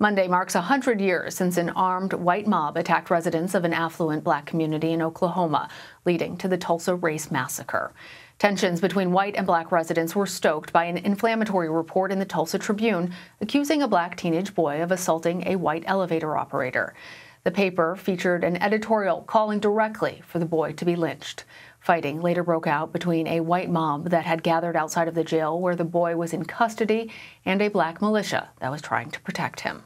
Monday marks 100 years since an armed white mob attacked residents of an affluent black community in Oklahoma, leading to the Tulsa race massacre. Tensions between white and black residents were stoked by an inflammatory report in the Tulsa Tribune accusing a black teenage boy of assaulting a white elevator operator. The paper featured an editorial calling directly for the boy to be lynched. Fighting later broke out between a white mob that had gathered outside of the jail where the boy was in custody and a black militia that was trying to protect him.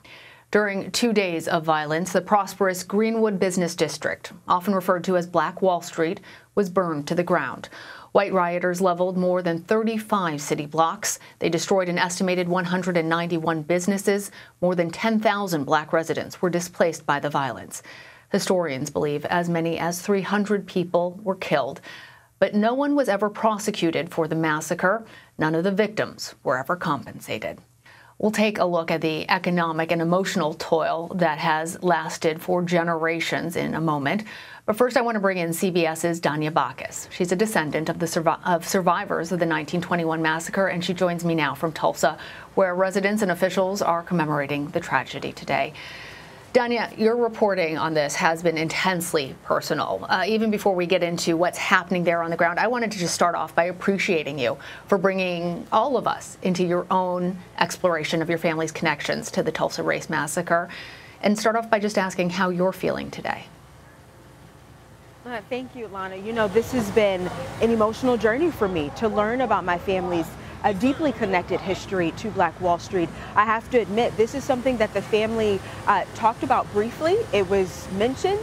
During 2 days of violence, the prosperous Greenwood business district, often referred to as Black Wall Street, was burned to the ground. White rioters leveled more than 35 city blocks. They destroyed an estimated 191 businesses. More than 10,000 black residents were displaced by the violence. Historians believe as many as 300 people were killed, but no one was ever prosecuted for the massacre. None of the victims were ever compensated. We'll take a look at the economic and emotional toil that has lasted for generations in a moment. But first, I want to bring in CBS's Dania Bacchus. She's a descendant of survivors of the 1921 massacre, and she joins me now from Tulsa, where residents and officials are commemorating the tragedy today. Dania, your reporting on this has been intensely personal. Even before we get into what's happening there on the ground, I wanted to just start off by appreciating you for bringing all of us into your own exploration of your family's connections to the Tulsa race massacre, and start off by just asking how you're feeling today. Thank you, Lana. You know, this has been an emotional journey for me to learn about my family's a deeply connected history to Black Wall Street. I have to admit, this is something that the family talked about briefly. It was mentioned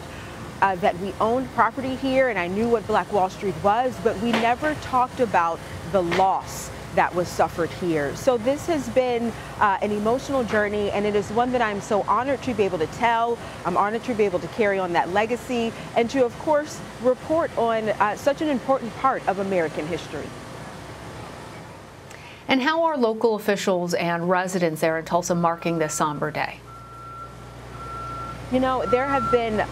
that we owned property here, and I knew what Black Wall Street was, but we never talked about the loss that was suffered here. So this has been an emotional journey, and it is one that I'm so honored to be able to tell. I'm honored to be able to carry on that legacy and to, of course, report on such an important part of American history. And how are local officials and residents there in Tulsa marking this somber day? You know, there have been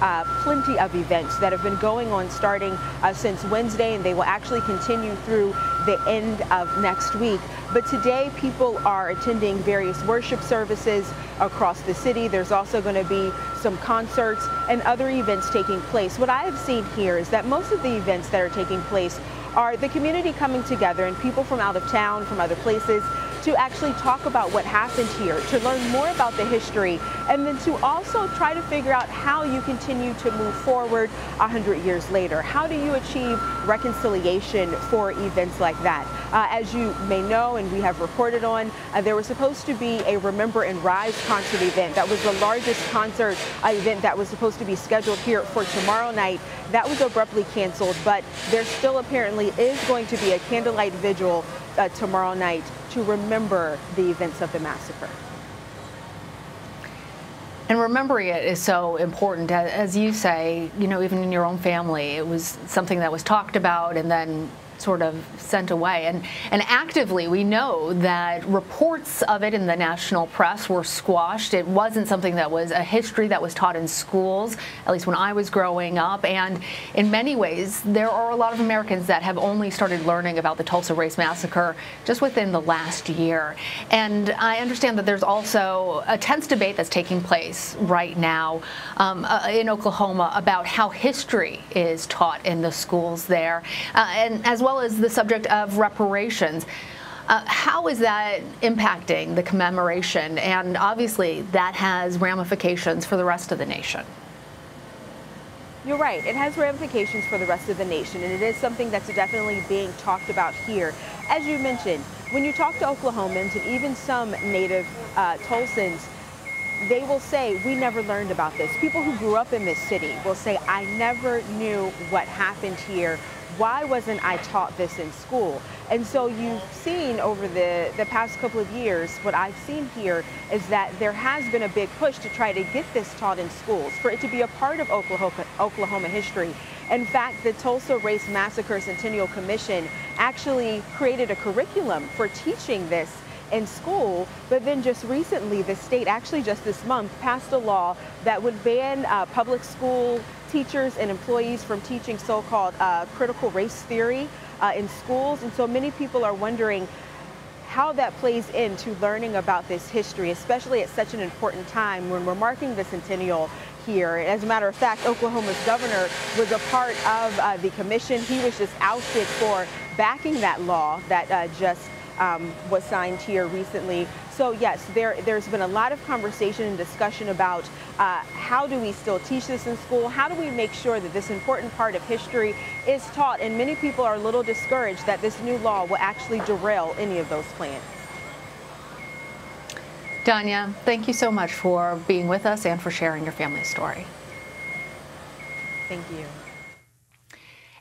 plenty of events that have been going on starting since Wednesday, and they will actually continue through the end of next week. But today, people are attending various worship services across the city. There's also going to be some concerts and other events taking place. What I have seen here is that most of the events that are taking place are the community coming together and people from out of town, from other places, to actually talk about what happened here, to learn more about the history, and then to also try to figure out how you continue to move forward 100 years later. How do you achieve reconciliation for events like that? As you may know, and we have reported on, there was supposed to be a Remember and Rise concert event. That was the largest concert event that was supposed to be scheduled here for tomorrow night. That was abruptly canceled, but there still apparently is going to be a candlelight vigil tomorrow night to remember the events of the massacre. And remembering it is so important. As you say, you know, even in your own family, it was something that was talked about and then sort of sent away. And actively, we know that reports of it in the national press were squashed. It wasn't something that was a history that was taught in schools, at least when I was growing up. And in many ways, there are a lot of Americans that have only started learning about the Tulsa race massacre just within the last year. And I understand that there's also a tense debate that's taking place right now in Oklahoma about how history is taught in the schools there, and as well as the subject of reparations. How is that impacting the commemoration? And obviously that has ramifications for the rest of the nation. You're right. It has ramifications for the rest of the nation, and it is something that's definitely being talked about here. As you mentioned, when you talk to Oklahomans and even some native Tulsans, they will say, we never learned about this. People who grew up in this city will say, I never knew what happened here. Why wasn't I taught this in school? And so you've seen over the past couple of years, what I've seen here is that there has been a big push to try to get this taught in schools, for it to be a part of Oklahoma history. In fact, the Tulsa Race Massacre Centennial Commission actually created a curriculum for teaching this in school, but then just recently the state, actually just this month, passed a law that would ban public school teachers and employees from teaching so-called critical race theory in schools. And so many people are wondering, how that plays into learning about this history, especially at such an important time when we're marking the centennial here. As a matter of fact, Oklahoma's governor was a part of the commission. He was just ousted for backing that law that just was signed here recently. So yes, there's been a lot of conversation and discussion about how do we still teach this in school? How do we make sure that this important part of history is taught? And many people are a little discouraged that this new law will actually derail any of those plans. Dania, thank you so much for being with us and for sharing your family's story. Thank you.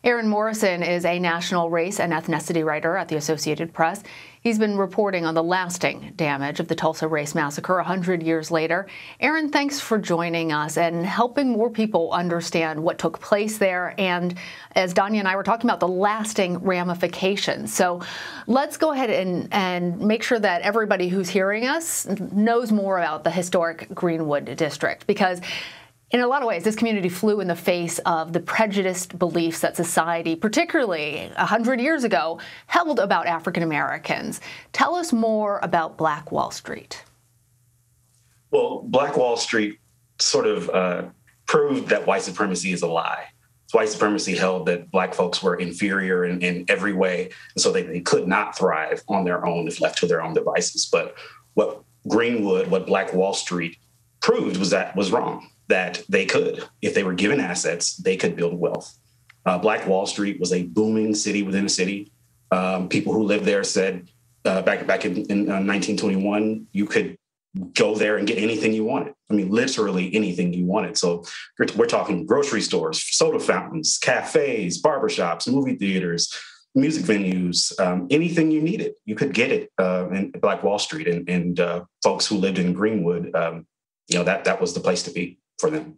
Aaron Morrison is a national race and ethnicity writer at the Associated Press. He's been reporting on the lasting damage of the Tulsa race massacre 100 years later. Aaron, thanks for joining us and helping more people understand what took place there. And as Dania and I were talking about, the lasting ramifications. So let's go ahead and make sure that everybody who's hearing us knows more about the historic Greenwood district, because in a lot of ways, this community flew in the face of the prejudiced beliefs that society, particularly 100 years ago, held about African Americans. Tell us more about Black Wall Street. Well, Black Wall Street sort of proved that white supremacy is a lie. White supremacy held that Black folks were inferior in every way, and so they could not thrive on their own if left to their own devices. But what Greenwood, what Black Wall Street proved was wrong. That they could, if they were given assets, they could build wealth. Black Wall Street was a booming city within a city. People who lived there said back in 1921, you could go there and get anything you wanted. I mean, literally anything you wanted. So we're talking grocery stores, soda fountains, cafes, barbershops, movie theaters, music venues, anything you needed, you could get it in Black Wall Street. And folks who lived in Greenwood, that was the place to be for them.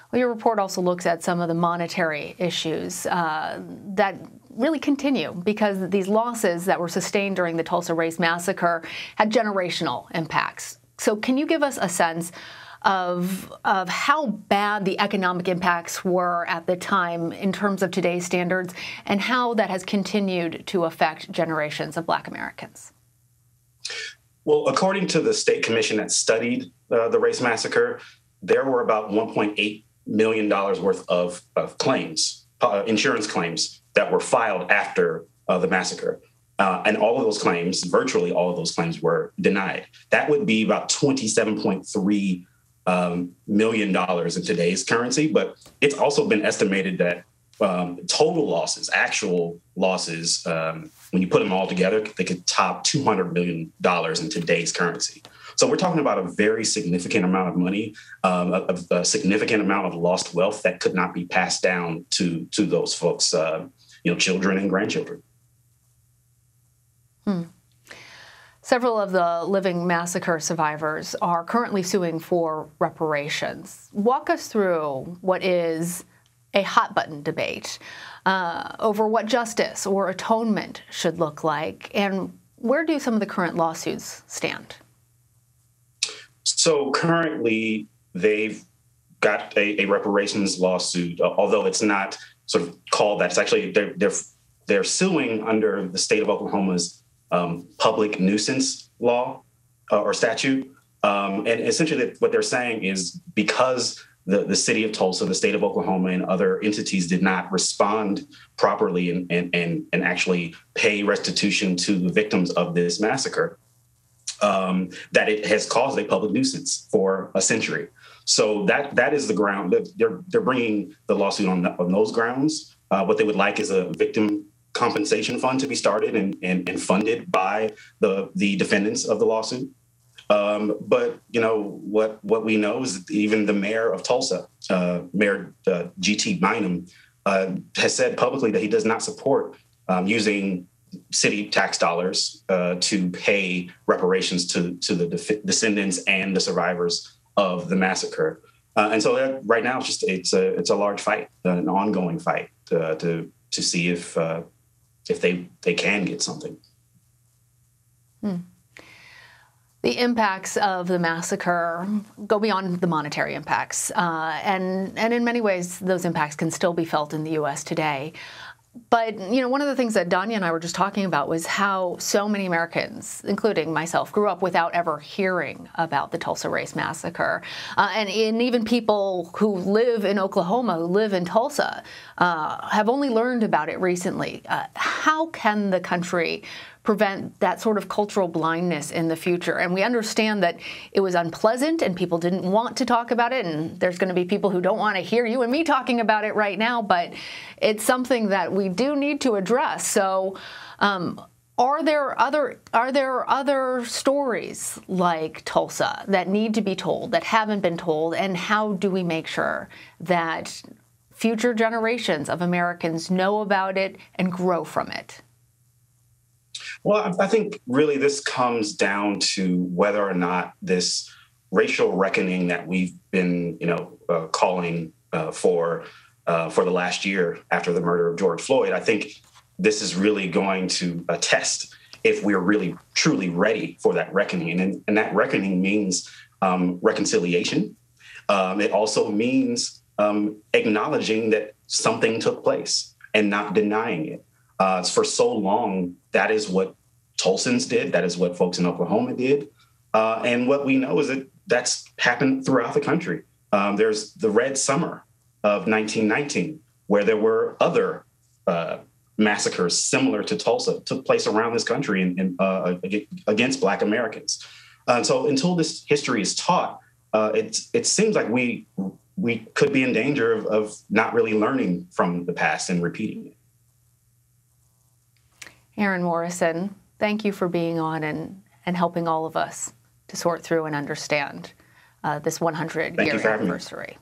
Well, your report also looks at some of the monetary issues that really continue, because these losses that were sustained during the Tulsa race massacre had generational impacts. So can you give us a sense of how bad the economic impacts were at the time in terms of today's standards, and how that has continued to affect generations of Black Americans? Well, according to the state commission that studied the race massacre, there were about $1.8 million worth of claims, insurance claims, that were filed after the massacre. And all of those claims, virtually all of those claims, were denied. That would be about $27.3 million in today's currency. But it's also been estimated that total losses, actual losses, when you put them all together, they could top $200 million in today's currency. So we're talking about a very significant amount of money, a significant amount of lost wealth that could not be passed down to those folks, children and grandchildren. Several of the living massacre survivors are currently suing for reparations. Walk us through what is a hot-button debate over what justice or atonement should look like, and where do some of the current lawsuits stand? So currently, they've got a reparations lawsuit, although it's not sort of called that. It's actually they're suing under the state of Oklahoma's public nuisance law or statute, and essentially what they're saying is because the city of Tulsa, the state of Oklahoma, and other entities did not respond properly and actually pay restitution to the victims of this massacre, that it has caused a public nuisance for a century. So that is the ground. They're bringing the lawsuit on those grounds. What they would like is a victim compensation fund to be started and funded by the defendants of the lawsuit. But what we know is that even the mayor of Tulsa, Mayor G.T. Bynum, has said publicly that he does not support using city tax dollars to pay reparations to the descendants and the survivors of the massacre. And so right now it's a large fight, an ongoing fight to see if they can get something. The impacts of the massacre go beyond the monetary impacts, and in many ways, those impacts can still be felt in the U.S. today. But, one of the things that Danya and I were just talking about was how so many Americans, including myself, grew up without ever hearing about the Tulsa race massacre. And even people who live in Oklahoma, who live in Tulsa, have only learned about it recently. How can the country prevent that sort of cultural blindness in the future? And we understand that it was unpleasant and people didn't want to talk about it, and there's going to be people who don't want to hear you and me talking about it right now, but it's something that we do need to address. So are there other stories like Tulsa that need to be told, that haven't been told, and how do we make sure that future generations of Americans know about it and grow from it? Well, I think really this comes down to whether or not this racial reckoning that we've been, calling for the last year after the murder of George Floyd. I think this is really going to test if we're really truly ready for that reckoning, and that reckoning means reconciliation. It also means acknowledging that something took place and not denying it. For so long, that is what Tulsans did. That is what folks in Oklahoma did. And what we know is that that's happened throughout the country. There's the Red Summer of 1919, where there were other massacres similar to Tulsa took place around this country against Black Americans. So until this history is taught, it seems like we could be in danger of not really learning from the past and repeating it. Aaron Morrison, thank you for being on and helping all of us to sort through and understand this 100-year anniversary.